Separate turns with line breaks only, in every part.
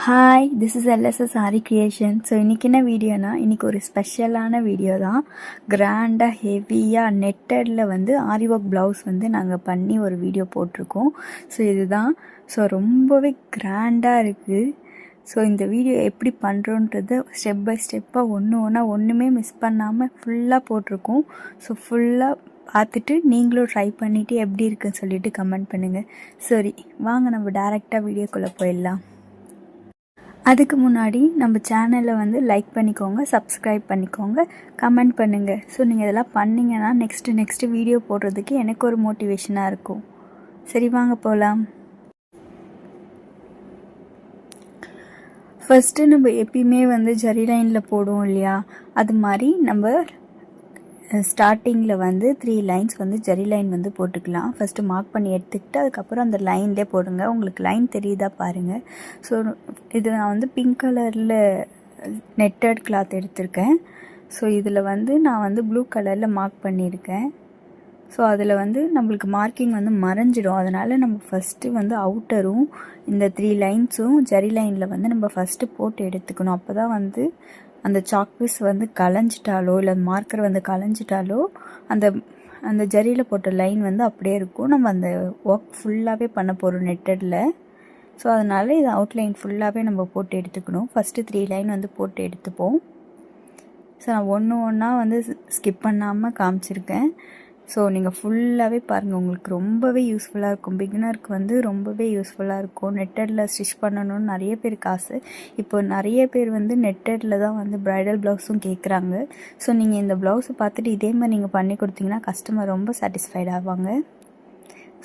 Hi, this is LSS aari creation. So இன்றைக்கி என்ன வீடியோனா, இன்றைக்கி ஒரு ஸ்பெஷலான வீடியோ தான். கிராண்டாக ஹெவியாக நெட்டடில் வந்து ஆரி ஒர்க் ப்ளவுஸ் வந்து நாங்கள் பண்ணி ஒரு வீடியோ போட்டிருக்கோம். ஸோ இதுதான். ஸோ ரொம்பவே கிராண்டாக இருக்குது. ஸோ இந்த வீடியோ எப்படி பண்ணுறோன்றது ஸ்டெப் பை ஸ்டெப்பாக ஒன்றுமே மிஸ் பண்ணாமல் ஃபுல்லாக போட்டிருக்கோம். ஸோ ஃபுல்லாக பார்த்துட்டு நீங்களும் ட்ரை பண்ணிவிட்டு எப்படி இருக்குன்னு சொல்லிவிட்டு கமெண்ட் பண்ணுங்கள். சரி, வாங்க நம்ம டேரெக்டாக வீடியோக்குள்ளே போயிடலாம். அதுக்கு முன்னாடி நம்ம சேனலை வந்து லைக் பண்ணிக்கோங்க, சப்ஸ்கிரைப் பண்ணிக்கோங்க, கமெண்ட் பண்ணுங்கள். ஸோ நீங்கள் இதெல்லாம் பண்ணிங்கன்னா நெக்ஸ்ட்டு வீடியோ போடுறதுக்கு எனக்கு ஒரு மோட்டிவேஷனாக இருக்கும். சரி, வாங்க போகலாம். ஃபஸ்ட்டு நம்ம எப்பயுமே வந்து ஜரி லைனில் போடுவோம் இல்லையா, அது மாதிரி நம்ம ஸ்டார்டிங்கில் வந்து 3 லைன்ஸ் வந்து ஜரி லைன் வந்து போட்டுக்கலாம். ஃபஸ்ட்டு மார்க் பண்ணி எடுத்துக்கிட்டு அதுக்கப்புறம் அந்த லைன்லேயே போடுங்க. உங்களுக்கு லைன் தெரியுதா பாருங்கள். ஸோ இது நான் வந்து பிங்க் கலரில் நெட்டட் கிளாத் எடுத்திருக்கேன். ஸோ இதில் வந்து நான் வந்து ப்ளூ கலரில் மார்க் பண்ணியிருக்கேன். ஸோ அதில் வந்து நம்மளுக்கு மார்க்கிங் வந்து மறைஞ்சிடும். அதனால் நம்ம ஃபஸ்ட்டு வந்து அவுட்டரும் இந்த 3 லைன்ஸும் ஜரி லைனில் வந்து நம்ம ஃபஸ்ட்டு போட்டு எடுத்துக்கணும். அப்போ தான் வந்து அந்த சாக் பீஸ் வந்து கலைஞ்சிட்டாலோ இல்லை மார்க்கர் வந்து கலைஞ்சிட்டாலோ அந்த அந்த ஜரியில் போட்ட லைன் வந்து அப்படியே இருக்கும். நம்ம அந்த ஒர்க் ஃபுல்லாகவே பண்ண போகிறோம் நெட்டடில். ஸோ அதனால் இது அவுட்லைன் ஃபுல்லாகவே நம்ம போட்டு எடுத்துக்கணும். ஃபஸ்ட்டு 3 லைன் வந்து போட்டு எடுத்துப்போம். ஸோ நான் ஒன்றா வந்து ஸ்கிப் பண்ணாமல் காமிச்சிருக்கேன். ஸோ நீங்கள் ஃபுல்லாகவே பாருங்கள், உங்களுக்கு ரொம்பவே யூஸ்ஃபுல்லாக இருக்கும். பிகினருக்கு வந்து ரொம்பவே யூஸ்ஃபுல்லாக இருக்கும். நெட்டடில் ஸ்டிச் பண்ணணும்னு நிறைய பேருக்கு ஆசை. இப்போ நிறைய பேர் வந்து நெட்டடில் தான் வந்து ப்ரைடல் ப்ளவுஸும் கேட்குறாங்க. ஸோ நீங்கள் இந்த ப்ளவுஸை பார்த்துட்டு இதே மாதிரி நீங்கள் பண்ணி கொடுத்தீங்கன்னா கஸ்டமர் ரொம்ப சாட்டிஸ்ஃபைட் ஆவாங்க.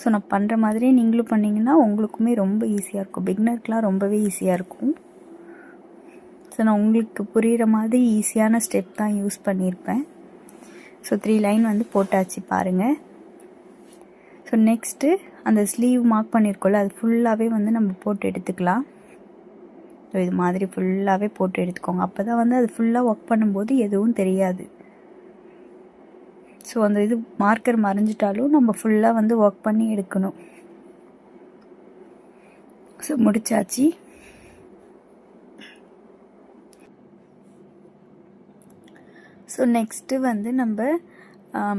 ஸோ நான் பண்ணுற மாதிரியே நீங்களும் பண்ணிங்கன்னா உங்களுக்குமே ரொம்ப ஈஸியாக இருக்கும். பிகினருக்குலாம் ரொம்பவே ஈஸியாக இருக்கும். ஸோ நான் உங்களுக்கு புரிகிற மாதிரி ஈஸியான ஸ்டெப் தான் யூஸ் பண்ணியிருப்பேன். ஸோ 3 லைன் வந்து போட்டாச்சு பாருங்கள். ஸோ நெக்ஸ்ட்டு அந்த ஸ்லீவ் மார்க் பண்ணியிருக்கோம்ல, அது ஃபுல்லாகவே வந்து நம்ம போட்டு எடுத்துக்கலாம். ஸோ இது மாதிரி ஃபுல்லாகவே போட்டு எடுத்துக்கோங்க. அப்போ தான் வந்து அது ஃபுல்லாக ஒர்க் பண்ணும்போது எதுவும் தெரியாது. ஸோ அந்த இது மார்க்கர் மறைஞ்சிட்டாலும் நம்ம ஃபுல்லாக வந்து ஒர்க் பண்ணி எடுக்கணும். ஸோ முடிச்சாச்சு. ஸோ நெக்ஸ்ட்டு வந்து நம்ம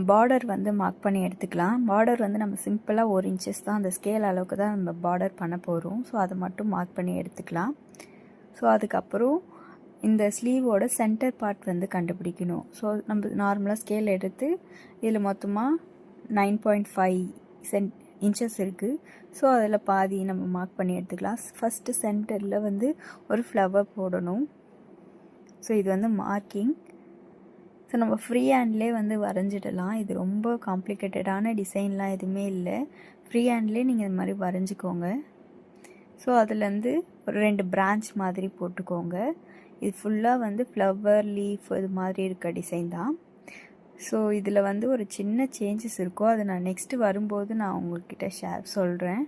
பார்டர் வந்து மார்க் பண்ணி எடுத்துக்கலாம். பார்டர் வந்து நம்ம சிம்பிளாக 1 இன்ச்சஸ் தான், அந்த ஸ்கேல் அளவுக்கு தான் நம்ம பார்டர் பண்ண போகிறோம். ஸோ அதை மட்டும் மார்க் பண்ணி எடுத்துக்கலாம். ஸோ அதுக்கப்புறம் இந்த ஸ்லீவோட சென்டர் பார்ட் வந்து கண்டுபிடிக்கணும். ஸோ நம்ம நார்மலாக ஸ்கேல் எடுத்து இதில் மொத்தமாக 9.5 இன்ச்சஸ் இருக்குது. ஸோ அதில் பாதி நம்ம மார்க் பண்ணி எடுத்துக்கலாம். ஃபஸ்ட்டு சென்டரில் வந்து ஒரு ஃப்ளவர் போடணும். ஸோ இது வந்து மார்க்கிங். ஸோ நம்ம ஃப்ரீ ஹேண்ட்லேயே வந்து வரைஞ்சிடலாம். இது ரொம்ப காம்ப்ளிகேட்டடான டிசைன்லாம் எதுவுமே இல்லை. ஃப்ரீ ஹேண்ட்லேயே நீங்கள் இது மாதிரி வரைஞ்சிக்கோங்க. ஸோ அதுலேருந்து ஒரு 2 பிரான்ச் மாதிரி போட்டுக்கோங்க. இது ஃபுல்லாக வந்து ஃப்ளவர், லீஃப் இது மாதிரி இருக்க டிசைன் தான். ஸோ இதில் வந்து ஒரு சின்ன சேஞ்சஸ் இருக்கும். அது நான் நெக்ஸ்ட்டு வரும்போது நான் உங்கள்கிட்ட சொல்கிறேன்.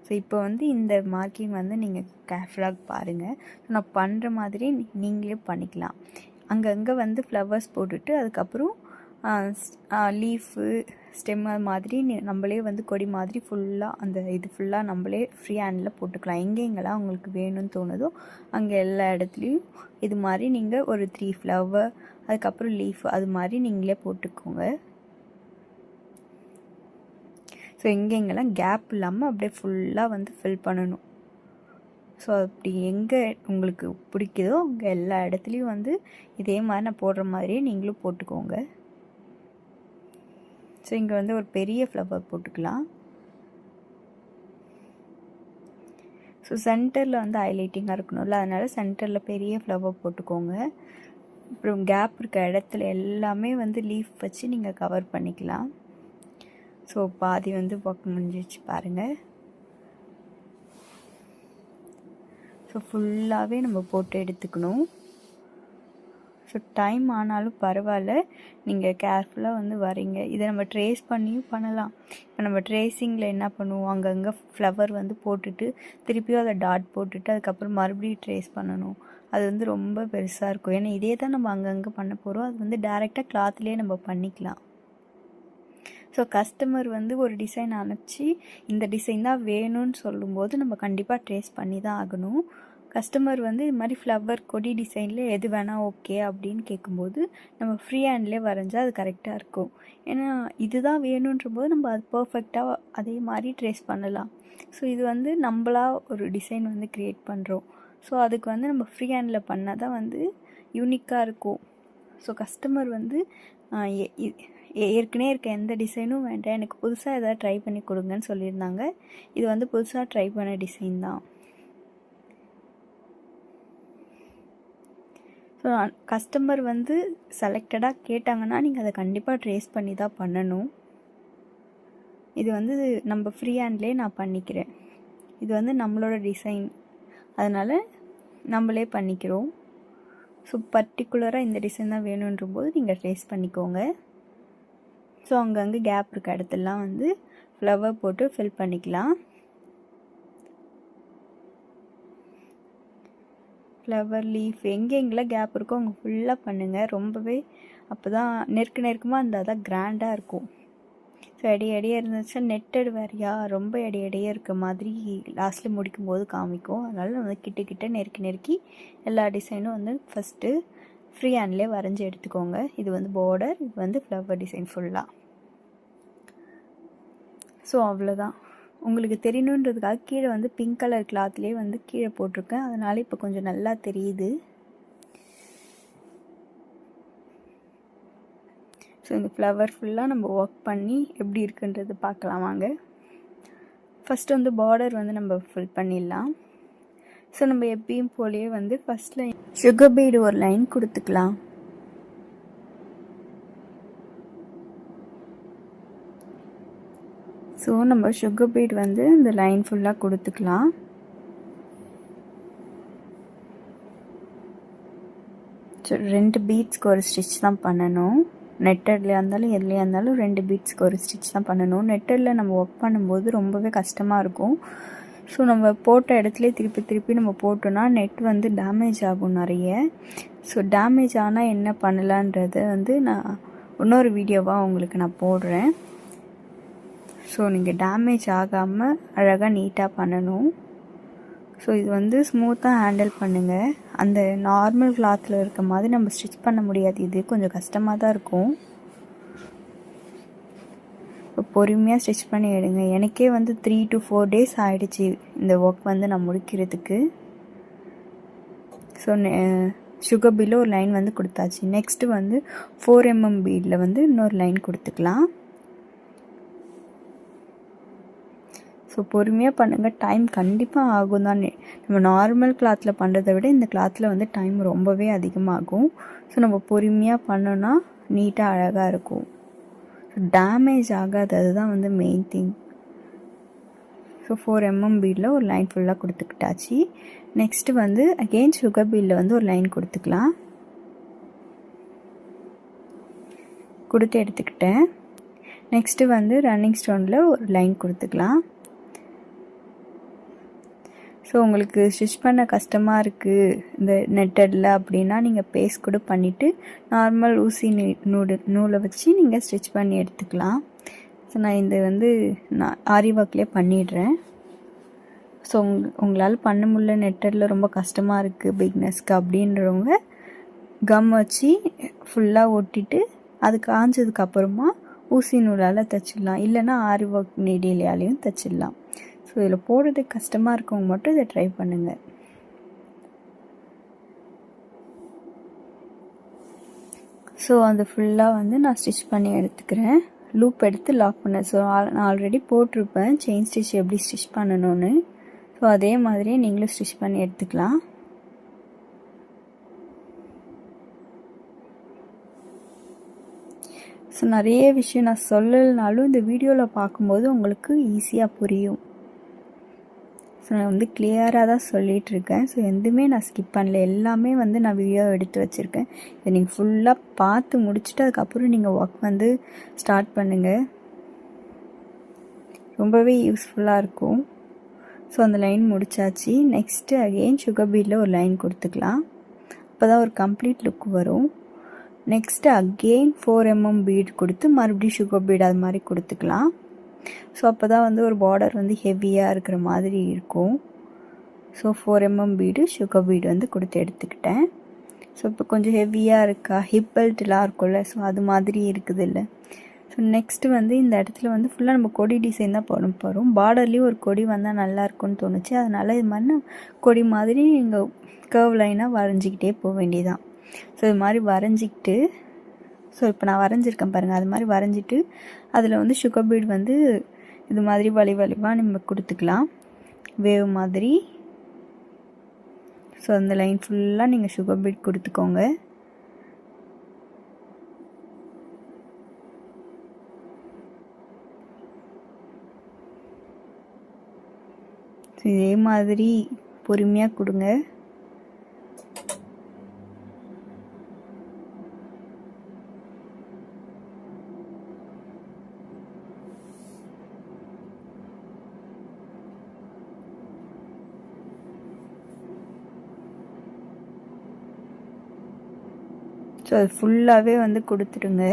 ஸோ இப்போ வந்து இந்த மார்க்கிங் வந்து நீங்கள் கேர்ஃபுல்லாக பாருங்கள். ஸோ நான் பண்ணுற மாதிரி நீங்களே பண்ணிக்கலாம். அங்கங்கே வந்து ஃப்ளவர்ஸ் போட்டுட்டு அதுக்கப்புறம் லீஃபு, ஸ்டெம் அது மாதிரி நம்மளே வந்து கொடி மாதிரி ஃபுல்லாக அந்த இது ஃபுல்லாக நம்மளே ஃப்ரீ ஹேண்டில் போட்டுக்கலாம். எங்கெங்கெல்லாம் உங்களுக்கு வேணும்னு தோணுதோ அங்கே எல்லா இடத்துலையும் இது மாதிரி நீங்கள் ஒரு 3 ஃப்ளவர் அதுக்கப்புறம் லீஃப் அது மாதிரி நீங்களே போட்டுக்கோங்க. ஸோ எங்கெங்கெல்லாம் கேப் இல்லாமல் அப்படியே ஃபுல்லாக வந்து ஃபில் பண்ணணும். ஸோ அப்படி எங்கே உங்களுக்கு பிடிக்குதோ அங்கே எல்லா இடத்துலையும் வந்து இதே மாதிரி நான் போடுற மாதிரியே நீங்களும் போட்டுக்கோங்க. ஸோ இங்கே வந்து ஒரு பெரிய ஃப்ளவர் போட்டுக்கலாம். ஸோ சென்டரில் வந்து ஹைலைட்டிங்காக இருக்கணும்ல, அதனால் சென்டரில் பெரிய ஃப்ளவர் போட்டுக்கோங்க. அப்புறம் கேப் இருக்க இடத்துல எல்லாமே வந்து லீஃப் வச்சு நீங்கள் கவர் பண்ணிக்கலாம். ஸோ பாதி வந்து ஒர்க் முடிஞ்சிச்சு பாருங்கள். ஸோ ஃபுல்லாகவே நம்ம போட்டு எடுத்துக்கணும். ஸோ டைம் ஆனாலும் பரவாயில்ல, நீங்கள் கேர்ஃபுல்லாக வந்து வரீங்க. இதை நம்ம ட்ரேஸ் பண்ணியும் பண்ணலாம். இப்போ நம்ம ட்ரேஸிங்கில் என்ன பண்ணுவோம், அங்கங்கே ஃப்ளவர் வந்து போட்டுட்டு திருப்பியும் அதை டாட் போட்டுட்டு அதுக்கப்புறம் மறுபடியும் ட்ரேஸ் பண்ணணும். அது வந்து ரொம்ப பெருசாக இருக்கும். ஏன்னா இதே தான் நம்ம அங்கங்கே பண்ண போகிறோம். அது வந்து டேரெக்டாக கிளாத்லேயே நம்ம பண்ணிக்கலாம். ஸோ கஸ்டமர் வந்து ஒரு டிசைன் அனுப்பிச்சி இந்த டிசைன் தான் வேணும்னு சொல்லும்போது நம்ம கண்டிப்பாக ட்ரேஸ் பண்ணி தான் ஆகணும். கஸ்டமர் வந்து இது மாதிரி ஃப்ளவர் கொடி டிசைனில் எது வேணால் ஓகே அப்படின்னு கேட்கும்போது நம்ம ஃப்ரீ ஹேண்ட்லேயே வரைஞ்சால் அது கரெக்டாக இருக்கும். ஏன்னா இதுதான் வேணுன்ற போது நம்ம அது பர்ஃபெக்டாக அதே மாதிரி ட்ரேஸ் பண்ணலாம். ஸோ இது வந்து நம்மளா ஒரு டிசைன் வந்து க்ரியேட் பண்ணுறோம். ஸோ அதுக்கு வந்து நம்ம ஃப்ரீ ஹேண்டில் பண்ணால் தான் வந்து யூனிக்காக இருக்கும். ஸோ கஸ்டமர் வந்து ஏற்கனவே இருக்க எந்த டிசைனும் வேண்டாம், எனக்கு புதுசாக எதாவது ட்ரை பண்ணி கொடுங்கன்னு சொல்லியிருந்தாங்க. இது வந்து புதுசாக ட்ரை பண்ண டிசைன் தான். ஸோ கஸ்டமர் வந்து செலக்டடாக கேட்டாங்கன்னா நீங்கள் அதை கண்டிப்பாக ட்ரேஸ் பண்ணி தான் பண்ணணும். இது வந்து நம்ம ஃப்ரீ ஹேண்ட்லேயே நான் பண்ணிக்கிறேன். இது வந்து நம்மளோட டிசைன், அதனால் நம்மளே பண்ணிக்கிறோம். ஸோ பர்டிகுலராக இந்த டிசைன் தான் வேணுன்ற போது நீங்கள் ட்ரேஸ் பண்ணிக்கோங்க. ஸோ அங்கங்கே கேப் இருக்க இடத்துலலாம் வந்து ஃப்ளவர் போட்டு ஃபில் பண்ணிக்கலாம். ஃப்ளவர் லீஃப் எங்கெங்கெல்லாம் கேப் இருக்கோ அங்கே ஃபுல்லாக பண்ணுங்கள். ரொம்பவே அப்போ தான் நெருக்கமாக இருந்தால் தான் கிராண்டாக இருக்கும். ஸோ இடையே இருந்துச்சுன்னா நெட்டட் வேறையா ரொம்ப இடையே இருக்க மாதிரி லாஸ்ட்டில் முடிக்கும்போது காமிக்கும். அதனால் வந்து கிட்ட நெருக்கி எல்லா டிசைனும் வந்து ஃபஸ்ட்டு ஃப்ரீ ஹேண்ட்லேயே வரைஞ்சி எடுத்துக்கோங்க. இது வந்து பார்டர், இது வந்து ஃப்ளவர் டிசைன் ஃபுல்லாக. ஸோ அவ்வளோதான். உங்களுக்கு தெரியணுன்றதுக்காக கீழே வந்து பிங்க் கலர் கிளாத்லேயே வந்து கீழே போட்டிருக்கேன். அதனால் இப்போ கொஞ்சம் நல்லா தெரியுது. ஸோ இந்த ஃப்ளவர் ஃபுல்லாக நம்ம ஒர்க் பண்ணி எப்படி இருக்குன்றது பார்க்கலாம் வாங்க. ஃபஸ்ட்டு வந்து பார்டர் வந்து நம்ம ஃபில் பண்ணிடலாம். ஸோ நம்ம எப்பயும் போலேயே வந்து ஃபஸ்ட் லைன் சுகர் பீடு ஒரு லைன் கொடுத்துக்கலாம். ஸோ நம்ம சுகர் பீட் வந்து இந்த லைன் ஃபுல்லாக கொடுத்துக்கலாம். ஸோ 2 பீட்ஸ்க்கு ஒரு ஸ்டிச் தான் பண்ணணும். நெட்டட்லையாக இருந்தாலும் எதுலையாக இருந்தாலும் 2 பீட்ஸ்க்கு ஒரு ஸ்டிச் தான் பண்ணணும். நெட்டடில் நம்ம ஒர்க் பண்ணும்போது ரொம்பவே கஷ்டமாக இருக்கும். ஸோ நம்ம போட்ட இடத்துலேயே திருப்பி நம்ம போட்டோன்னா நெட் வந்து டேமேஜ் ஆகும் நிறைய. ஸோ டேமேஜ் ஆனால் என்ன பண்ணலான்றதை வந்து நான் இன்னொரு வீடியோவாக உங்களுக்கு நான் போடுறேன். ஸோ நீங்கள் டேமேஜ் ஆகாமல் அழகாக நீட்டாக பண்ணணும். ஸோ இது வந்து ஸ்மூத்தாக ஹேண்டில் பண்ணுங்கள். அந்த நார்மல் கிளாத்தில் இருக்க மாதிரி நம்ம ஸ்டிச் பண்ண முடியாது, இது கொஞ்சம் கஷ்டமாக தான் இருக்கும். இப்போ பொறுமையாக ஸ்டிச் பண்ணி எடுங்க. எனக்கே வந்து 3 to 4 days ஆகிடுச்சு இந்த ஒர்க் வந்து நான் முடிக்கிறதுக்கு. ஸோ சுகர் பீடில் ஒரு லைன் வந்து கொடுத்தாச்சு. நெக்ஸ்ட்டு வந்து 4mm பீடில் வந்து இன்னொரு லைன் கொடுத்துக்கலாம். ஸோ பொறுமையாக பண்ணுங்கள். டைம் கண்டிப்பாக ஆகும் தான். நம்ம நார்மல் கிளாத்தில் பண்ணுறதை விட இந்த கிளாத்தில் வந்து டைம் ரொம்பவே அதிகமாகும். ஸோ நம்ம பொறுமையாக பண்ணோன்னா நீட்டாக அழகாக இருக்கும். ஸோ டேமேஜ் ஆகாது, அதுதான் வந்து மெயின் திங். ஸோ 4mm பீடில் ஒரு லைன் ஃபுல்லாக கொடுத்துக்கிட்டாச்சு. நெக்ஸ்ட்டு வந்து அகெயின் சுகர் பீடில் வந்து ஒரு லைன் கொடுத்துக்கலாம். கொடுத்து எடுத்துக்கிட்டேன். நெக்ஸ்ட்டு வந்து ரன்னிங் ஸ்டோனில் ஒரு லைன் கொடுத்துக்கலாம். ஸோ உங்களுக்கு ஸ்டிச் பண்ண கஷ்டமாக இருக்குது இந்த நெட்டடில் அப்படின்னா நீங்கள் பேஸ்ட் கூட பண்ணிவிட்டு நார்மல் ஊசி நூலை வச்சு நீங்கள் ஸ்டிச் பண்ணி எடுத்துக்கலாம். ஸோ நான் இந்த வந்து நான் ஆரி ஒர்க்லேயே பண்ணிடுறேன். ஸோ உங்களால் பண்ண முடியல, நெட்டடில் ரொம்ப கஷ்டமாக இருக்குது பிக்னஸ்க்கு அப்படின்றவங்க கம் வச்சு ஃபுல்லாக ஒட்டிட்டு அது காஞ்சதுக்கப்புறமா ஊசி நூலால் தைச்சிடலாம். இல்லைன்னா ஆரி ஒர்க் நீடிலையாலையும் தைச்சிடலாம். ஸோ இதில் போடுறதுக்கு கஷ்டமாக இருக்கவங்க மட்டும் இதை ட்ரை பண்ணுங்கள். ஸோ அது ஃபுல்லாக வந்து நான் ஸ்டிச் பண்ணி எடுத்துக்கிறேன். லூப் எடுத்து லாக் பண்ணேன். ஸோ நான் ஆல்ரெடி போட்டிருப்பேன் செயின் ஸ்டிச் எப்படி ஸ்டிச் பண்ணணும்னு. ஸோ அதே மாதிரியே நீங்களும் ஸ்டிச் பண்ணி எடுத்துக்கலாம். ஸோ நிறைய விஷயம் நான் சொல்லலைனாலும் இந்த வீடியோவில் பார்க்கும்போது உங்களுக்கு ஈஸியாக புரியும். ஸோ நான் வந்து கிளியராக தான் சொல்லிகிட்ருக்கேன். ஸோ எதுவுமே நான் ஸ்கிப் பண்ணல, எல்லாமே வந்து நான் வீடியோ எடுத்து வச்சுருக்கேன். இதை நீங்கள் ஃபுல்லாக பார்த்து முடிச்சுட்டு அதுக்கப்புறம் நீங்கள் ஒர்க் வந்து ஸ்டார்ட் பண்ணுங்கள். ரொம்பவே யூஸ்ஃபுல்லாக இருக்கும். ஸோ அந்த லைன் முடித்தாச்சு. நெக்ஸ்ட்டு அகெயின் சுகர் பீடில் ஒரு லைன் கொடுத்துக்கலாம். அப்போ தான் ஒரு கம்ப்ளீட் லுக் வரும். நெக்ஸ்ட்டு அகெயின் 4mm பீட் கொடுத்து மறுபடியும் சுகர் பீட் அது மாதிரி கொடுத்துக்கலாம். ஸோ அப்போ தான் வந்து ஒரு பார்டர் வந்து ஹெவியாக இருக்கிற மாதிரி இருக்கும். So 4 mm feed sugar feed வந்து கொடுத்து எடுத்துக்கிட்டேன். ஸோ இப்போ கொஞ்சம் ஹெவியாக இருக்கா, ஹிப் பெல்ட்லாம் இருக்கும்ல, ஸோ அது மாதிரி இருக்குது இல்லை. ஸோ நெக்ஸ்ட்டு வந்து இந்த இடத்துல வந்து ஃபுல்லாக நம்ம கொடி டிசைன் தான் போட போகிறோம். பார்டர்லேயும் ஒரு கொடி வந்தால் நல்லாயிருக்கும்னு தோணுச்சு. அதனால் இது மாதிரி கொடி மாதிரி இங்கே கர்வ் லைனாக வரைஞ்சிக்கிட்டே போக வேண்டியதான். ஸோ இது மாதிரி வரைஞ்சிக்கிட்டு, ஸோ இப்போ நான் வரைஞ்சிருக்கேன் பாருங்கள், அது மாதிரி வரைஞ்சிட்டு அதில் வந்து சுகர் பீட் வந்து இது மாதிரி வலிவாக நம்ம கொடுத்துக்கலாம், வேவ் மாதிரி. ஸோ அந்த லைன் ஃபுல்லாக நீங்கள் சுகர் பீட் கொடுத்துக்கோங்க. ஸோ இதே மாதிரி பொறுமையாக கொடுங்க. ஸோ அது ஃபுல்லாகவே வந்து கொடுத்துடுங்க.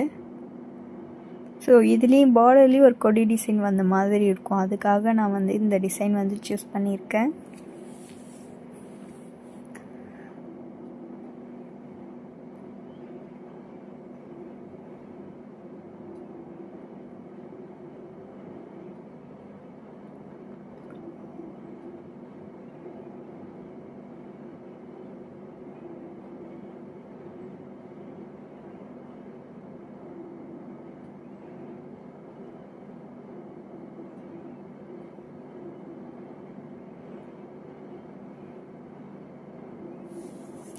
ஸோ இதுலேயும் பார்டர்லேயும் ஒரு கொடி டிசைன் வந்த மாதிரி இருக்கும், அதுக்காக நான் வந்து இந்த டிசைன் வந்து சூஸ் பண்ணியிருக்கேன்.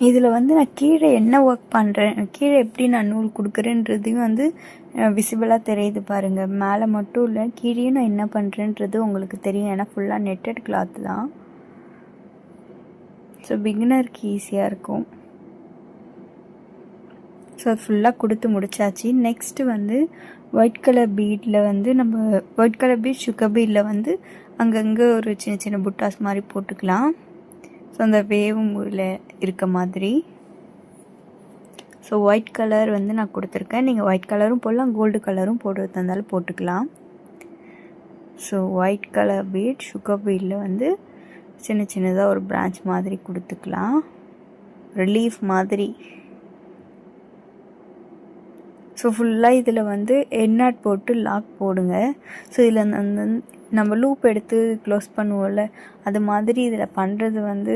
இதில் வந்து நான் கீழே என்ன ஒர்க் பண்ணுறேன், கீழே எப்படி நான் நூல் கொடுக்குறேன்றதையும் வந்து விசிபிளாக தெரியுது பாருங்கள். மேலே மட்டும் இல்லை, கீழேயும் நான் என்ன பண்ணுறேன்றது உங்களுக்கு தெரியும், ஏன்னா ஃபுல்லாக நெட்டட் கிளாத் தான். ஸோ பிகினருக்கு ஈஸியாக இருக்கும். ஸோ அது ஃபுல்லாக கொடுத்து முடிச்சாச்சு. நெக்ஸ்ட்டு வந்து ஒயிட் கலர் பீடில் வந்து நம்ம ஒயிட் கலர் பீட் சுகர் பீடில் வந்து அங்கங்கே ஒரு சின்ன சின்ன புட்டாஸ் மாதிரி போட்டுக்கலாம். ஸோ அந்த வேவும் ஊரில் இருக்க மாதிரி. ஸோ ஒயிட் கலர் வந்து நான் கொடுத்துருக்கேன், நீங்கள் ஒயிட் கலரும் போடலாம், கோல்டு கலரும் போடுறது இருந்தாலும் போட்டுக்கலாம். So white colour beet sugar பீடில் வந்து சின்ன சின்னதாக ஒரு பிரான்ச் மாதிரி கொடுத்துக்கலாம், ரிலீஃப் மாதிரி. ஸோ ஃபுல்லாக இதில் வந்து எண்ணாட் போட்டு லாக் போடுங்க. ஸோ இதில் அந்த நம்ம லூப் எடுத்து க்ளோஸ் பண்ணுவோம்ல, அது மாதிரி இதில் பண்ணுறது வந்து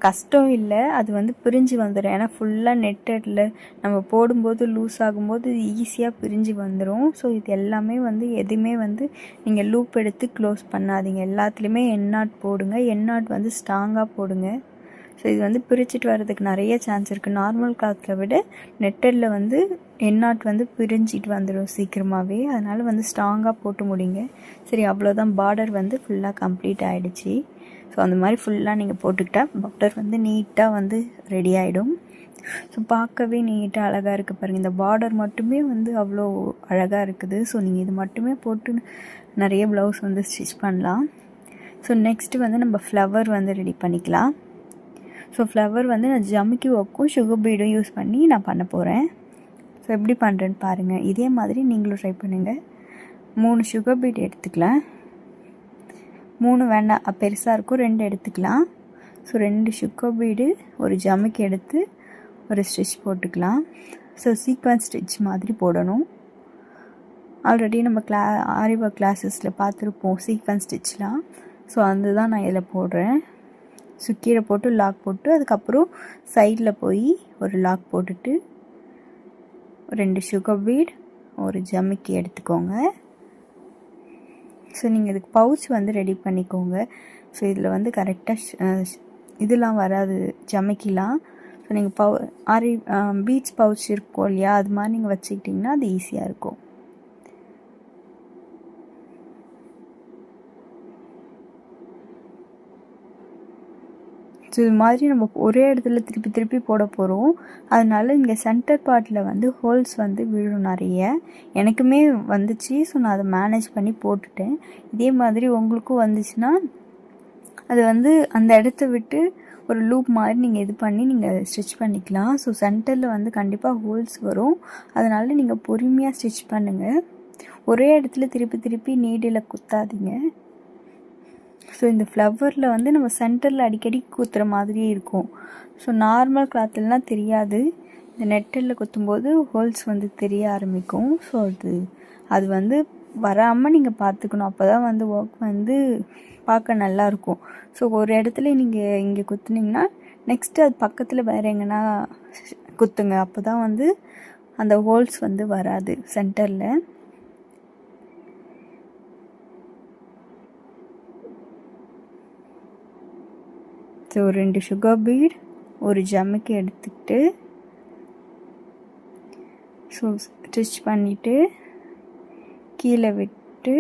கஷ்டம் இல்லை, அது வந்து பிரிஞ்சு வந்துடும். ஏன்னா ஃபுல்லாக நெட்டடில் நம்ம போடும்போது லூஸ் ஆகும்போது ஈஸியாக பிரிஞ்சு வந்துடும். ஸோ இது எல்லாமே வந்து எதுவுமே வந்து நீங்கள் லூப் எடுத்து க்ளோஸ் பண்ணாதீங்க, எல்லாத்துலேயுமே எண்ணாட் போடுங்க. எண்ணாட் வந்து ஸ்ட்ராங்காக போடுங்க. ஸோ இது வந்து பிரிச்சுட்டு வர்றதுக்கு நிறைய சான்ஸ் இருக்குது. நார்மல் கிளாத்தில் விட நெட்டடில் வந்து எண்ணாட் வந்து பிரிஞ்சிட்டு வந்துடும் சீக்கிரமாகவே, அதனால் வந்து ஸ்ட்ராங்காக போட்டு முடிங்க. சரி, அவ்வளோதான், பார்டர் வந்து ஃபுல்லாக கம்ப்ளீட் ஆகிடுச்சி. ஸோ அந்த மாதிரி ஃபுல்லாக நீங்கள் போட்டுக்கிட்டால் பார்டர் வந்து நீட்டாக வந்து ரெடி ஆகிடும். ஸோ பார்க்கவே நீட்டாக அழகாக இருக்குது பாருங்கள். இந்த பார்டர் மட்டுமே வந்து அவ்வளோ அழகாக இருக்குது. ஸோ நீங்கள் இது மட்டுமே போட்டு நிறைய ப்ளவுஸ் வந்து ஸ்டிச் பண்ணலாம். ஸோ நெக்ஸ்ட்டு வந்து நம்ம ஃப்ளவர் வந்து ரெடி பண்ணிக்கலாம். ஸோ ஃப்ளவர் வந்து நான் ஜமிக்கி ஒர்க்கும் சுகர் பீடும் யூஸ் பண்ணி நான் பண்ண போகிறேன். ஸோ எப்படி பண்ணுறேன்னு பாருங்கள், இதே மாதிரி நீங்களும் ட்ரை பண்ணுங்கள். 3 சுகர் பீட் எடுத்துக்கலாம், 3 வேண்டாம் பெருசாக இருக்கும், 2 எடுத்துக்கலாம். ஸோ 2 சுகர் பீடு ஒரு ஜமிக்கி எடுத்து ஒரு ஸ்டிச் போட்டுக்கலாம். ஸோ சீக்வன்ஸ் ஸ்டிச் மாதிரி போடணும். ஆல்ரெடி நம்ம ஆரி ஒர்க் கிளாஸஸில் பார்த்துருப்போம் சீக்வன்ஸ் ஸ்டிச்லாம். ஸோ அதுதான் நான் இதில் போடுறேன். ஸோ கீழே போட்டு லாக் போட்டு அதுக்கப்புறம் சைடில் போய் ஒரு லாக் போட்டுட்டு 2 சுகர் பீட் ஒரு ஜமிக்கி எடுத்துக்கோங்க. ஸோ நீங்கள் இதுக்கு பவுச் வந்து ரெடி பண்ணிக்கோங்க. ஸோ இதில் வந்து கரெக்டாக இதெல்லாம் வராது, ஜமிக்கிலாம். ஸோ நீங்கள் ஆரி பீட்ஸ் பவுச் இருக்கும் இல்லையா, அது மாதிரி நீங்கள் வச்சுக்கிட்டிங்கன்னா அது ஈஸியாக இருக்கும். ஸோ இது மாதிரி நம்ம ஒரே இடத்துல திருப்பி போட போகிறோம். அதனால இங்கே சென்டர் பார்ட்டில் வந்து ஹோல்ஸ் வந்து விழும் நிறைய. எனக்குமே வந்துச்சு, ஸோ நான் அதை மேனேஜ் பண்ணி போட்டுட்டேன். இதே மாதிரி உங்களுக்கும் வந்துச்சுன்னா அது வந்து அந்த இடத்த விட்டு ஒரு லூப் மாதிரி நீங்கள் இது பண்ணி நீங்கள் ஸ்டிச் பண்ணிக்கலாம். ஸோ சென்டரில் வந்து கண்டிப்பாக ஹோல்ஸ் வரும், அதனால் நீங்கள் பொறுமையாக ஸ்டிச் பண்ணுங்கள். ஒரே இடத்துல திருப்பி நீடில் குத்தாதீங்க. ஸோ இந்த ஃப்ளவரில் வந்து நம்ம சென்டரில் அடிக்கடி குத்துற மாதிரி இருக்கும். ஸோ நார்மல் கிளாத்லலாம் தெரியாது, இந்த நெட்டில் குத்தும்போது ஹோல்ஸ் வந்து தெரிய ஆரம்பிக்கும். ஸோ அது வந்து வராமல் நீங்கள் பார்த்துக்கணும். அப்போ தான் வந்து ஒர்க் வந்து பார்க்க நல்லாயிருக்கும். ஸோ ஒரு இடத்துல நீங்கள் இங்கே குத்துனீங்கன்னா நெக்ஸ்ட்டு அது பக்கத்தில் வேறு எங்கன்னா குத்துங்க. அப்போ தான் வந்து அந்த ஹோல்ஸ் வந்து வராது சென்டரில். ஸோ 2 சுகர் பீட், ஒரு ஜம்முக்கு எடுத்துக்கிட்டு ஸோ ஸ்டிச் பண்ணிவிட்டு கீழே விட்டு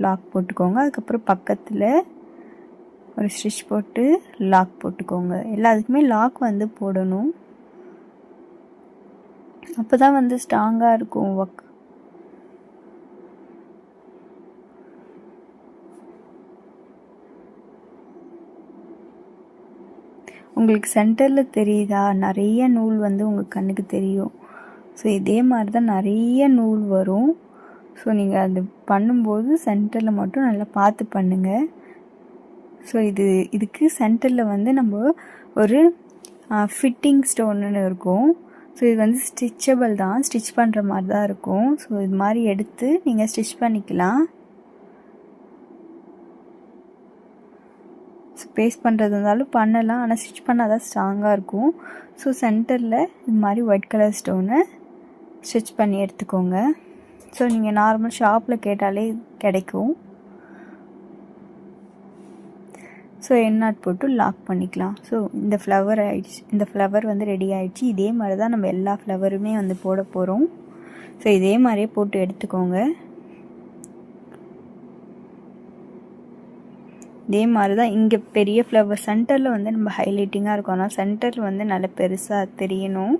லாக் போட்டுக்கோங்க. அதுக்கப்புறம் பக்கத்தில் ஒரு ஸ்டிச் போட்டு லாக் போட்டுக்கோங்க. எல்லாத்துக்குமே லாக் வந்து போடணும், அப்போ தான் வந்து ஸ்ட்ராங்காக இருக்கும் ஒர்க். உங்களுக்கு சென்டரில் தெரியுதா, நிறைய நூல் வந்து உங்கள் கண்ணுக்கு தெரியும். ஸோ இதே மாதிரி தான் நிறைய நூல் வரும். ஸோ நீங்கள் அது பண்ணும்போது சென்டரில் மட்டும் நல்லா பார்த்து பண்ணுங்கள். ஸோ இதுக்கு சென்டரில் வந்து நம்ம ஒரு ஃபிட்டிங் ஸ்டோன்னு இருக்கும். ஸோ இது வந்து ஸ்டிச்சபிள் தான், ஸ்டிச் பண்ணுற மாதிரி தான் இருக்கும். ஸோ இது மாதிரி எடுத்து நீங்கள் ஸ்டிச் பண்ணிக்கலாம். ஸோ பேஸ்ட் பண்ணுறது இருந்தாலும் பண்ணலாம், ஆனால் ஸ்டிச் பண்ணால் தான் ஸ்ட்ராங்காக இருக்கும். ஸோ சென்டரில் இது மாதிரி ஒயிட் கலர் ஸ்டோனை ஸ்டிச் பண்ணி எடுத்துக்கோங்க. ஸோ நீங்கள் நார்மல் ஷாப்பில் கேட்டாலே கிடைக்கும். ஸோ எண்ணாட் போட்டு லாக் பண்ணிக்கலாம். ஸோ இந்த ஃப்ளவர் ஆயிடுச்சு, இந்த ஃப்ளவர் வந்து ரெடி ஆகிடுச்சு. இதே மாதிரி தான் நம்ம எல்லா ஃப்ளவருமே வந்து போட போகிறோம். ஸோ இதே மாதிரியே போட்டு எடுத்துக்கோங்க. இதே மாதிரி தான் இங்கே பெரிய ஃப்ளவர் சென்டரில் வந்து நம்ம ஹைலைட்டிங்காக இருக்கும், ஆனால் சென்டரில் வந்து நல்ல பெருசாக தெரியணும்.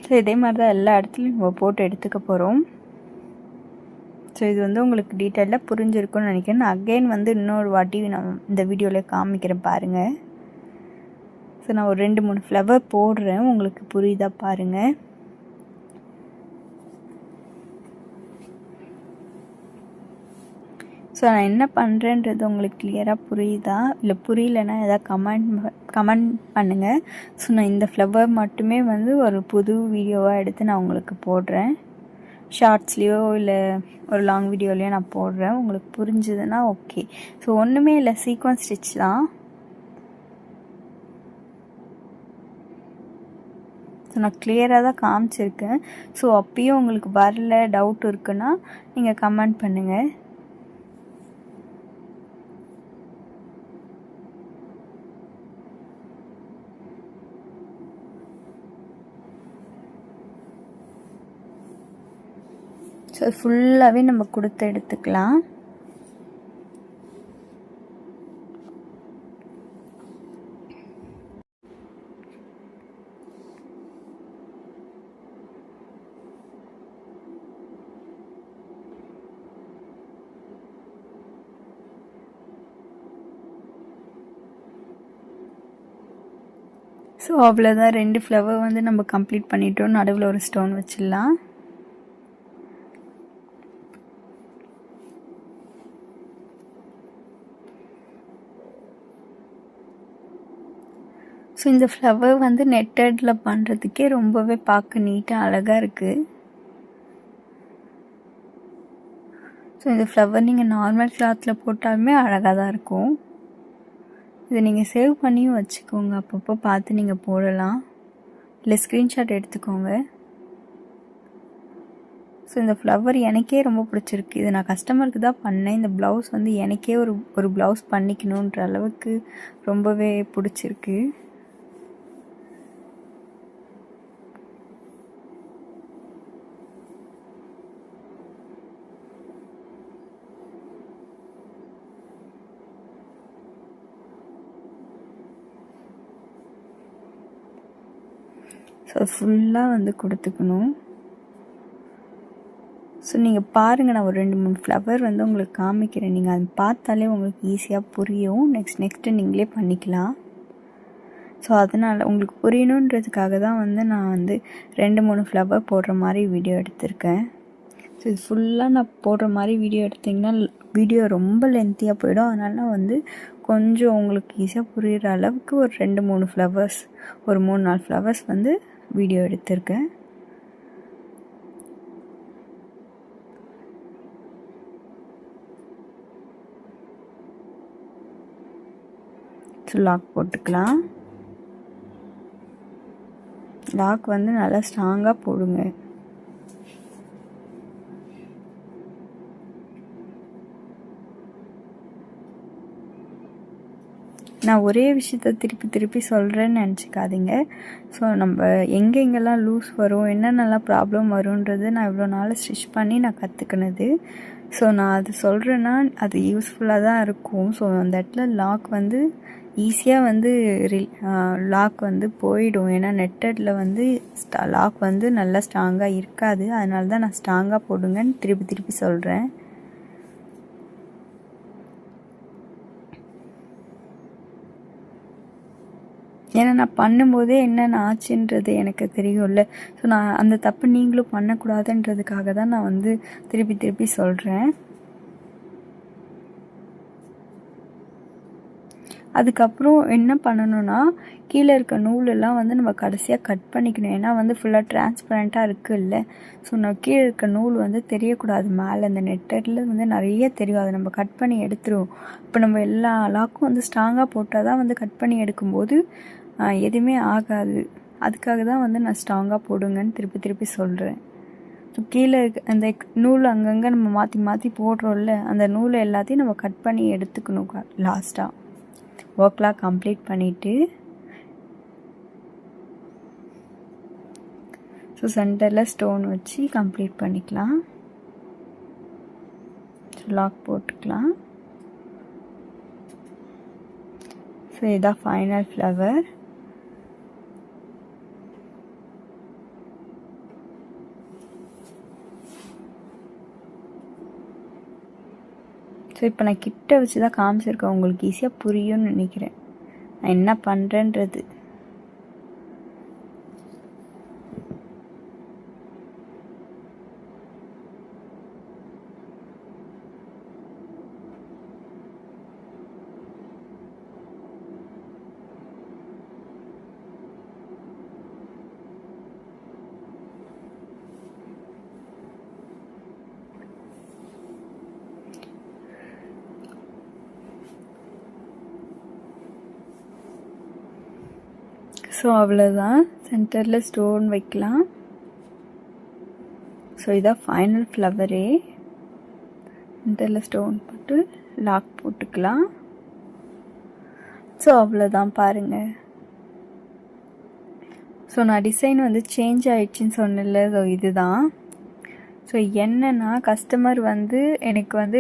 ஸோ இதே மாதிரி தான் எல்லா இடத்துலையும் நம்ம போட்டு எடுத்துக்க போகிறோம். ஸோ இது வந்து உங்களுக்கு டீட்டெயிலாக புரிஞ்சிருக்கும்னு நினைக்கிறேன். நான் அகெயின் வந்து இன்னொரு வாட்டி நான் இந்த வீடியோவில் காமிக்கிறேன் பாருங்கள். ஸோ நான் ஒரு 2-3 ஃப்ளவர் போடுறேன், உங்களுக்கு புரியுதா பாருங்கள். ஸோ நான் என்ன பண்ணுறேன்றது உங்களுக்கு கிளியராக புரியுதா, இல்லை புரியலன்னா எதாவது கமெண்ட் பண்ணுங்கள். ஸோ நான் இந்த ஃப்ளவர் மட்டுமே வந்து ஒரு புது வீடியோவாக எடுத்து நான் உங்களுக்கு போடுறேன். ஷார்ட்ஸ்லேயோ இல்லை ஒரு லாங் வீடியோலையோ நான் போடுறேன். உங்களுக்கு புரிஞ்சுதுன்னா ஓகே. ஸோ ஒன்றுமே இல்லை, சீக்வன்ஸ் ஸ்டிச் தான். ஸோ நான் கிளியராக தான் காமிச்சிருக்கேன். ஸோ அப்பயும் உங்களுக்கு வரல, டவுட் இருக்குன்னா நீங்கள் கமெண்ட் பண்ணுங்கள். ஸோ ஃபுல்லாகவே நம்ம கொடுத்து எடுத்துக்கலாம். ஸோ அவ்வளோதான், 2 ஃப்ளவர் வந்து நம்ம கம்ப்ளீட் பண்ணிட்டோம். நடுவில் ஒரு ஸ்டோன் வச்சிடலாம். ஸோ இந்த ஃப்ளவர் வந்து நெட்டடில் பண்ணுறதுக்கே ரொம்பவே பார்க்க நீட்டாக அழகாக இருக்குது. ஸோ இந்த ஃப்ளவர் நீங்கள் நார்மல் கிளாத்தில் போட்டாலுமே அழகாக தான் இருக்கும். இதை நீங்கள் சேவ் பண்ணியும் வச்சுக்கோங்க, அப்பப்போ பார்த்து நீங்கள் போடலாம், இல்லை ஸ்க்ரீன்ஷாட் எடுத்துக்கோங்க. ஸோ இந்த ஃப்ளவர் எனக்கே ரொம்ப பிடிச்சிருக்கு. இது நான் கஸ்டமருக்கு தான் பண்ணேன். இந்த ப்ளவுஸ் வந்து எனக்கே ஒரு ப்ளவுஸ் பண்ணிக்கணுன்ற அளவுக்கு ரொம்பவே பிடிச்சிருக்கு. ஸோ ஃபுல்லாக வந்து கொடுத்துக்கணும். ஸோ நீங்கள் பாருங்கள், நான் ஒரு 2-3 ஃப்ளவர் வந்து உங்களுக்கு காமிக்கிறேன். நீங்கள் அதை பார்த்தாலே உங்களுக்கு ஈஸியாக புரியும். நெக்ஸ்ட்டு நீங்களே பண்ணிக்கலாம். ஸோ அதனால் உங்களுக்கு புரியணுன்றதுக்காக தான் வந்து நான் வந்து 2-3 ஃப்ளவர் போடுற மாதிரி வீடியோ எடுத்திருக்கேன். ஸோ இது ஃபுல்லாக நான் போடுற மாதிரி வீடியோ எடுத்திங்கன்னா வீடியோ ரொம்ப லென்த்தியாக போயிடும். அதனால நான் வந்து கொஞ்சம் உங்களுக்கு ஈஸியாக புரிகிற அளவுக்கு ஒரு 2-3 ஃப்ளவர்ஸ், ஒரு 3-4 ஃப்ளவர்ஸ் வந்து வீடியோ எடுத்திருக்கேன். ஸோ லாக் போட்டுக்கலாம். லாக் வந்து நல்லா ஸ்ட்ராங்காக போடுங்க. நான் ஒரே விஷயத்த திருப்பி சொல்கிறேன்னு நினச்சிக்காதீங்க. ஸோ நம்ம எங்கெங்கெல்லாம் லூஸ் வரும், என்னென்னலாம் ப்ராப்ளம் வருன்றது நான் இவ்வளோ நாள் ஸ்டிச் பண்ணி நான் கற்றுக்கினது. ஸோ நான் அது சொல்கிறேன்னா அது யூஸ்ஃபுல்லாக தான் இருக்கும். ஸோ அந்த இடத்துல லாக் வந்து ஈஸியாக வந்து லாக் வந்து போயிடும். ஏன்னா நெட்டடில் வந்து லாக் வந்து நல்லா ஸ்ட்ராங்காக இருக்காது. அதனால தான் நான் ஸ்ட்ராங்காக போடுங்கன்னு திருப்பி சொல்கிறேன். ஏன்னா நான் பண்ணும்போதே என்னென்ன ஆச்சுன்றது எனக்கு தெரியும்ல. ஸோ நான் அந்த தப்பு நீங்களும் பண்ணக்கூடாதுன்றதுக்காக தான் நான் வந்து திருப்பி சொல்கிறேன். அதுக்கப்புறம் என்ன பண்ணணும்னா, கீழே இருக்க நூலெல்லாம் வந்து நம்ம கடைசியாக கட் பண்ணிக்கணும். ஏன்னா வந்து ஃபுல்லாக டிரான்ஸ்பரண்ட்டாக இருக்குல்ல. ஸோ நான் கீழே இருக்க நூல் வந்து தெரியக்கூடாது. மேலே அந்த நெட்டடில் வந்து நிறைய தெரியும். அதை நம்ம கட் பண்ணி எடுத்துருவோம். இப்போ நம்ம எல்லா லாக்கும் வந்து ஸ்ட்ராங்காக போட்டால் தான் வந்து கட் பண்ணி எடுக்கும்போது எதுவுமே ஆகாது. அதுக்காக தான் வந்து நான் ஸ்ட்ராங்காக போடுங்கன்னு திருப்பி சொல்கிறேன். ஸோ கீழே அந்த நூல் அங்கங்கே நம்ம மாற்றி போடுறோம்ல, அந்த நூலை எல்லாத்தையும் நம்ம கட் பண்ணி எடுத்துக்கணும் லாஸ்ட்டாக. ஒர்க்லாம் கம்ப்ளீட் பண்ணிவிட்டு ஸோ சென்டரில் ஸ்டோன் வச்சு கம்ப்ளீட் பண்ணிக்கலாம். ஸோ லாக் போட்டுக்கலாம். ஸோ இதான் ஃபைனல் ஃப்ளவர். ஸோ இப்போ நான் கிட்ட வச்சு தான் காமிச்சிருக்கேன். உங்களுக்கு ஈஸியாக புரியும்னு நினைக்கிறேன் நான் என்ன பண்ணுறேன்றது. ஸோ அவ்வளோதான், சென்டரில் ஸ்டோன் வைக்கலாம். ஸோ இதான் ஃபைனல் ஃப்ளவரே. சென்டரில் ஸ்டோன் போட்டு லாக் போட்டுக்கலாம். ஸோ அவ்வளோதான், பாருங்கள். ஸோ நான் டிசைன் வந்து சேஞ்ச் ஆகிடுச்சின்னு சொன்னல. ஸோ இதுதான். ஸோ என்னென்னா கஸ்டமர் வந்து எனக்கு வந்து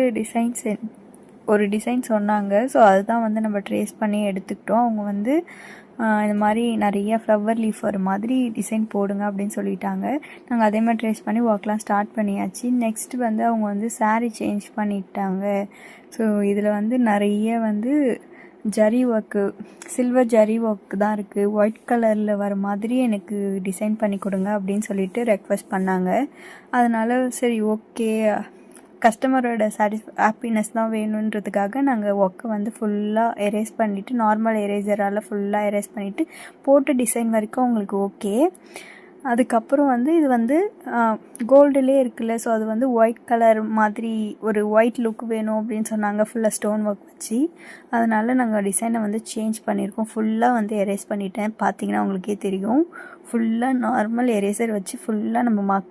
ஒரு டிசைன் சொன்னாங்க. ஸோ அதுதான் வந்து நம்ம ட்ரேஸ் பண்ணி எடுத்துக்கிட்டோம். அவங்க வந்து இந்த மாதிரி நிறைய ஃப்ளவர் லீஃப் வர மாதிரி டிசைன் போடுங்க அப்படின்னு சொல்லிட்டாங்க. நாங்கள் அதே மாதிரி ட்ரேஸ் பண்ணி ஒர்க்லாம் ஸ்டார்ட் பண்ணியாச்சு. நெக்ஸ்ட் வந்து அவங்க வந்து சாரீ சேஞ்ச் பண்ணிட்டாங்க. ஸோ இதில் வந்து நிறைய வந்து zari work, silver zari work தான் இருக்குது. ஒயிட் கலரில் வர மாதிரி எனக்கு டிசைன் பண்ணி கொடுங்க அப்படின்னு சொல்லிட்டு ரெக்வெஸ்ட் பண்ணாங்க. அதனால் சரி ஓகே, கஸ்டமரோட ஹாப்பினஸ் தான் வேணுன்றதுக்காக நாங்கள் ஒர்க்கை வந்து ஃபுல்லாக எரேஸ் பண்ணிவிட்டு, நார்மல் எரேசரால் ஃபுல்லாக எரேஸ் பண்ணிவிட்டு போட்ட டிசைன் வரைக்கும் அவங்களுக்கு ஓகே. அதுக்கப்புறம் வந்து இது வந்து கோல்டுலே இருக்குல்ல. ஸோ அது வந்து ஒயிட் கலர் மாதிரி ஒரு ஒயிட் லுக் வேணும் அப்படின்னு சொன்னாங்க, ஃபுல்லாக ஸ்டோன் ஒர்க் வச்சு. அதனால் நாங்கள் டிசைனை வந்து சேஞ்ச் பண்ணியிருக்கோம். ஃபுல்லாக வந்து எரேஸ் பண்ணிட்டேன். பார்த்தீங்கன்னா உங்களுக்கே தெரியும். ஃபுல்லாக நார்மல் எரேசர் வச்சு ஃபுல்லாக நம்ம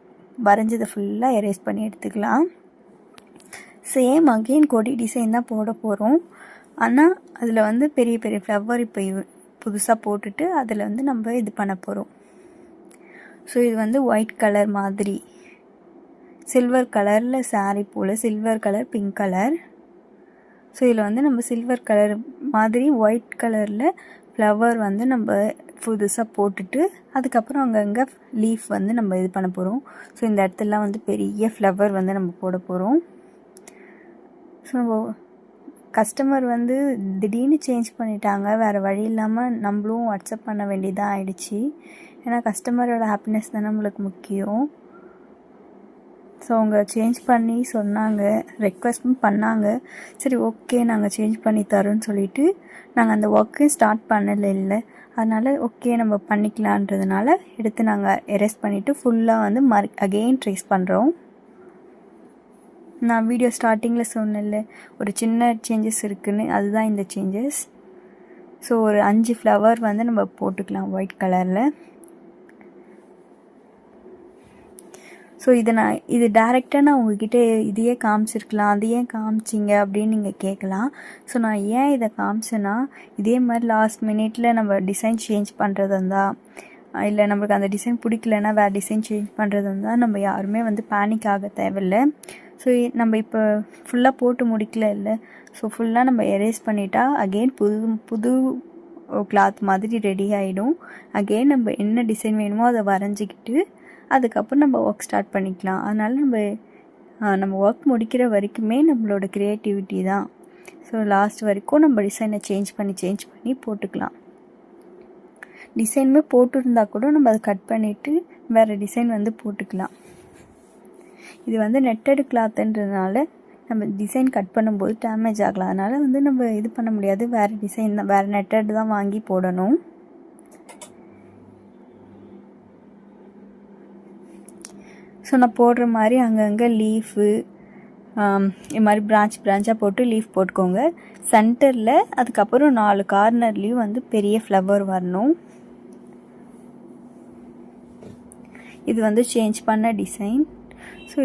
வரைஞ்சதை ஃபுல்லாக எரேஸ் பண்ணி எடுத்துக்கலாம். சேம் அகெயின் கொடி டிசைன் தான் போட போகிறோம். ஆனால் அதில் வந்து பெரிய பெரிய ஃப்ளவர் இப்போ புதுசாக போட்டுட்டு அதில் வந்து நம்ம இது பண்ண போகிறோம். ஸோ இது வந்து ஒயிட் கலர் மாதிரி, சில்வர் கலரில் சாரீ போல், silver colour, pink colour. So இதில் வந்து நம்ம சில்வர் கலர் மாதிரி ஒயிட் கலரில் ஃப்ளவர் வந்து நம்ம புதுசாக போட்டுட்டு அதுக்கப்புறம் அங்கங்கே லீஃப் வந்து நம்ம இது பண்ண போகிறோம். ஸோ இந்த இடத்துலலாம் வந்து பெரிய ஃப்ளவர் வந்து நம்ம போட போகிறோம். ஸோ கஸ்டமர் வந்து திடீர்னு சேஞ்ச் பண்ணிட்டாங்க. வேறு வழி இல்லாமல் நம்மளும் வாட்ஸ்அப் பண்ண வேண்டியதாக ஆயிடுச்சு. ஏன்னா கஸ்டமரோட ஹாப்பினஸ் தான் நம்மளுக்கு முக்கியம். ஸோ அவங்க சேஞ்ச் பண்ணி சொன்னாங்க, ரெக்வஸ்ட்டும் பண்ணாங்க. சரி ஓகே நாங்கள் சேஞ்ச் பண்ணி தரோன்னு சொல்லிவிட்டு நாங்கள் அந்த ஒர்க்கையும் ஸ்டார்ட் பண்ணலை. அதனால் ஓகே நம்ம பண்ணிக்கலான்றதுனால எடுத்து நாங்கள் எரேஸ் பண்ணிவிட்டு ஃபுல்லாக வந்து அகெயின் ட்ரேஸ் பண்ணுறோம். நான் வீடியோ ஸ்டார்டிங்கில் சொன்னேன்ல ஒரு சின்ன சேஞ்சஸ் இருக்குதுன்னு, அதுதான் இந்த சேஞ்சஸ். ஸோ ஒரு 5 ஃப்ளவர் வந்து நம்ம போட்டுக்கலாம் ஒயிட் கலரில். ஸோ இது டைரெக்டாக நான் உங்ககிட்ட இதையே காமிச்சிருக்கலாம், அது ஏன் காமிச்சிங்க அப்படின்னு நீங்கள் கேட்கலாம். ஸோ நான் ஏன் இதை காமிச்சேன்னா, இதே மாதிரி லாஸ்ட் மினிட்ல நம்ம டிசைன் சேஞ்ச் பண்ணுறது இருந்தால், இல்லை நம்மளுக்கு அந்த டிசைன் பிடிக்கலன்னா வேறு டிசைன் சேஞ்ச் பண்ணுறது இருந்தால் நம்ம யாருமே வந்து பேனிக் ஆக தேவையில்லை. ஸோ நம்ம இப்போ ஃபுல்லாக போட்டு முடிக்கல இல்லை. ஸோ ஃபுல்லாக நம்ம எரேஸ் பண்ணிட்டா அகெயின் புது கிளாத் மாதிரி ரெடி ஆகிடும். அகெயின் நம்ம என்ன டிசைன் வேணுமோ அதை வரைஞ்சிக்கிட்டு அதுக்கப்புறம் நம்ம ஒர்க் ஸ்டார்ட் பண்ணிக்கலாம். அதனால் நம்ம ஒர்க் முடிக்கிற வரைக்குமே நம்மளோட க்ரியேட்டிவிட்டி தான். ஸோ லாஸ்ட் வரைக்கும் நம்ம டிசைனை சேஞ்ச் பண்ணி போட்டுக்கலாம். டிசைனுமே போட்டுருந்தா கூட நம்ம அதை கட் பண்ணிவிட்டு வேறு டிசைன் வந்து போட்டுக்கலாம். இது வந்து நெட்டடு கிளாத்துன்றதுனால நம்ம டிசைன் கட் பண்ணும்போது டேமேஜ் ஆகலாம். அதனால் வந்து நம்ம இது பண்ண முடியாது, வேறு டிசைன் தான், வேறு நெட்டடு தான் வாங்கி போடணும். ஸோ நான் போடுற மாதிரி அங்கங்கே லீஃபு இது மாதிரி பிரான்ச்சாக போட்டு லீஃப் போட்டுக்கோங்க. சென்டரில் அதுக்கப்புறம் 4 கார்னர்லேயும் வந்து பெரிய ஃப்ளவர் வரணும். இது வந்து சேஞ்ச் பண்ண டிசைன். ஸோ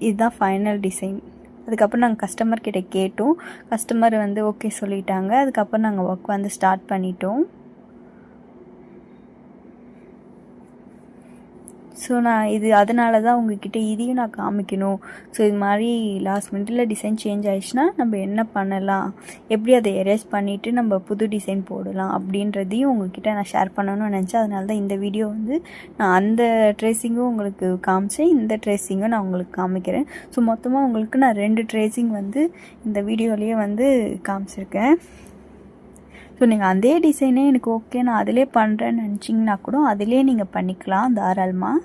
இதுதான் ஃபைனல் டிசைன். அதுக்கப்புறம் நாங்கள் கஸ்டமர்கிட்ட கேட்டோம், கஸ்டமர் வந்து ஓகே சொல்லிட்டாங்க. அதுக்கப்புறம் நாங்கள் ஒர்க் வந்து ஸ்டார்ட் பண்ணிட்டோம். ஸோ நான் அதனால தான் உங்ககிட்ட இதையும் நான் காமிக்கணும். ஸோ இது மாதிரி லாஸ்ட் மினிட்டில் டிசைன் சேஞ்ச் ஆகிடுச்சுன்னா நம்ம என்ன பண்ணலாம், எப்படி அதை எரேஸ் பண்ணிவிட்டு நம்ம புது டிசைன் போடலாம் அப்படின்றதையும் உங்ககிட்ட நான் ஷேர் பண்ணணும்னு நினச்சேன். அதனால தான் இந்த வீடியோ வந்து நான் அந்த ட்ரேசிங்கும் உங்களுக்கு காமிச்சேன், இந்த ட்ரேசிங்கும் நான் உங்களுக்கு காமிக்கிறேன். ஸோ மொத்தமாக உங்களுக்கு நான் 2 ட்ரேசிங் வந்து இந்த வீடியோலேயே வந்து காமிச்சிருக்கேன். ஸோ நீங்கள் அதே டிசைனே எனக்கு ஓகே நான் அதிலே பண்ணுறேன்னு நினச்சிங்கன்னா கூட அதிலே நீங்கள் பண்ணிக்கலாம் தாராளமாக.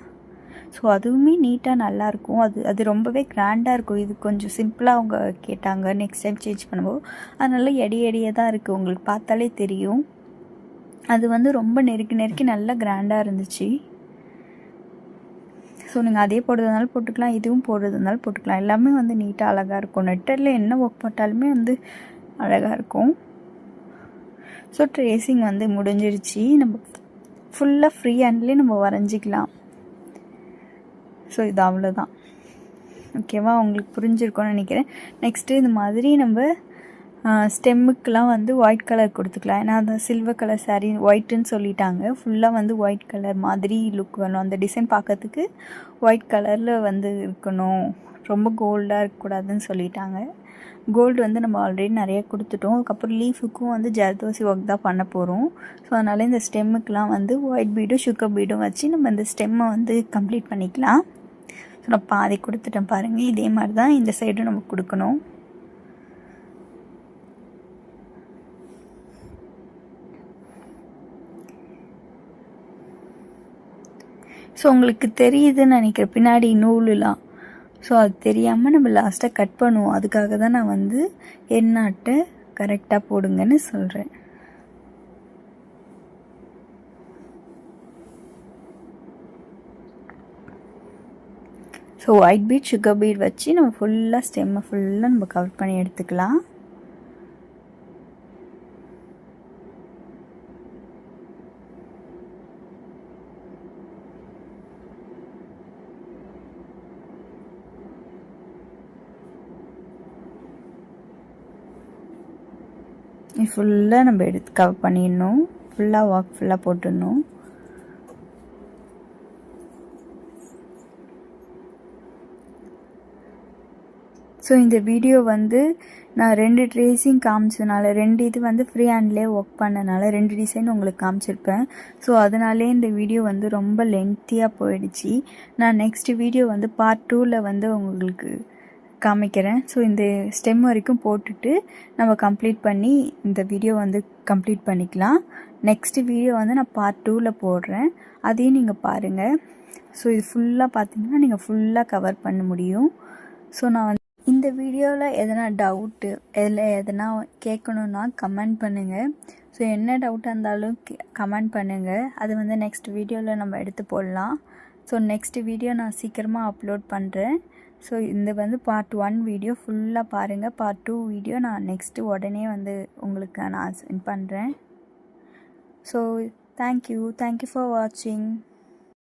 ஸோ அதுவுமே நீட்டாக நல்லாயிருக்கும். அது ரொம்பவே கிராண்டாக இருக்கும். இது கொஞ்சம் சிம்பிளாக அவங்க கேட்டாங்க நெக்ஸ்ட் டைம் சேஞ்ச் பண்ணும்போது. அதனால எடையாக தான் இருக்குது, உங்களுக்கு பார்த்தாலே தெரியும். அது வந்து ரொம்ப நெருக்கி நல்லா கிராண்டாக இருந்துச்சு. ஸோ நீங்கள் அதே போடுறதுனாலும் போட்டுக்கலாம், இதுவும் போடுறதுனாலும் போட்டுக்கலாம். எல்லாமே வந்து நீட்டாக அழகாக இருக்கும். நெட்டரில் என்ன ஒர்க் போட்டாலுமே வந்து அழகாக இருக்கும். ஸோ ட்ரேசிங் வந்து முடிஞ்சிருச்சு. நம்ம ஃபுல்லாக ஃப்ரீ ஹேண்ட்லேயே நம்ம வரைஞ்சிக்கலாம். ஸோ இது அவ்வளோதான். ஓகேவா, உங்களுக்கு புரிஞ்சிருக்கும்னு நினைக்கிறேன். நெக்ஸ்ட்டு இந்த மாதிரி நம்ம ஸ்டெம்முக்கெலாம் வந்து ஒயிட் கலர் கொடுத்துக்கலாம். ஏன்னா அந்த சில்வர் கலர் சாரீ ஒயிட்டுன்னு சொல்லிட்டாங்க. ஃபுல்லாக வந்து ஒயிட் கலர் மாதிரி லுக் வேணும். அந்த டிசைன் பார்க்கறதுக்கு ஒயிட் கலரில் வந்து இருக்கணும், ரொம்ப கோல்டாக இருக்கக்கூடாதுன்னு சொல்லிட்டாங்க. கோல்டு வந்து நம்ம ஆல்ரெடி நிறைய கொடுத்துட்டோம். அதுக்கப்புறம் லீஃபுக்கும் வந்து ஜர்தோசி ஒர்க் தான் பண்ண போகிறோம். ஸோ அதனால் இந்த ஸ்டெம்முக்கெலாம் வந்து ஒயிட் பீடும் சுகர் பீடும் வச்சு நம்ம இந்த ஸ்டெம்மை வந்து கம்ப்ளீட் பண்ணிக்கலாம். ஸோ நான் பாதி கொடுத்துட்டேன் பாருங்கள். இதே மாதிரி தான் இந்த சைடும் நம்ம கொடுக்கணும். ஸோ உங்களுக்கு தெரியுதுன்னு நினைக்கிறேன் பின்னாடி நூலுலாம். ஸோ அது தெரியாமல் நம்ம லாஸ்ட்டாக கட் பண்ணுவோம். அதுக்காக தான் நான் வந்து எண்ணாட்டை கரெக்டாக போடுங்கன்னு சொல்கிறேன். So white beat sugar beat வச்சு நம்ம ஃபுல்லாக ஸ்டெம்மை ஃபுல்லாக நம்ம கவர் பண்ணி எடுத்துக்கலாம். ஃபுல்லாக நம்ம எடுத்து கவர் பண்ணிடணும். ஃபுல்லாக ஒர்க் ஃபுல்லாக போட்டுடணும். ஸோ இந்த வீடியோ வந்து நான் 2 ட்ரேசிங் காமிச்சதுனால 2 இது வந்து ஃப்ரீ ஹேண்ட்லேயே ஒர்க் பண்ணனால 2 டிசைன் உங்களுக்கு காமிச்சிருப்பேன். ஸோ அதனாலே இந்த வீடியோ வந்து ரொம்ப லென்த்தியாக போயிடுச்சு. நான் நெக்ஸ்ட் வீடியோ வந்து பார்ட் 2ல் வந்து உங்களுக்கு காமிக்கிறேன். ஸோ இந்த ஸ்டெம் வரைக்கும் போட்டுட்டு நம்ம கம்ப்ளீட் பண்ணி இந்த வீடியோ வந்து கம்ப்ளீட் பண்ணிக்கலாம். நெக்ஸ்ட் வீடியோ வந்து நான் பார்ட் 2ல் போடுறேன், அதையும் நீங்கள் பாருங்கள். ஸோ இது ஃபுல்லாக பார்த்தீங்கன்னா நீங்கள் ஃபுல்லாக கவர் பண்ண முடியும். ஸோ நான் வந்து இந்த வீடியோவில் எதனா டவுட்டு எதனா கேட்கணுன்னா கமெண்ட் பண்ணுங்கள். ஸோ என்ன டவுட்டாக இருந்தாலும் கமெண்ட் பண்ணுங்கள், அது வந்து நெக்ஸ்ட் வீடியோவில் நம்ம எடுத்து போடலாம். ஸோ நெக்ஸ்ட் வீடியோ நான் சீக்கிரமாக அப்லோட் பண்ணுறேன். ஸோ இந்த வந்து பார்ட் 1 வீடியோ ஃபுல்லாக பாருங்கள். பார்ட் 2 வீடியோ நான் நெக்ஸ்ட்டு உடனே வந்து உங்களுக்கு நான் சென்ட் பண்ணுறேன். ஸோ தேங்க்யூ ஃபார் வாட்சிங்.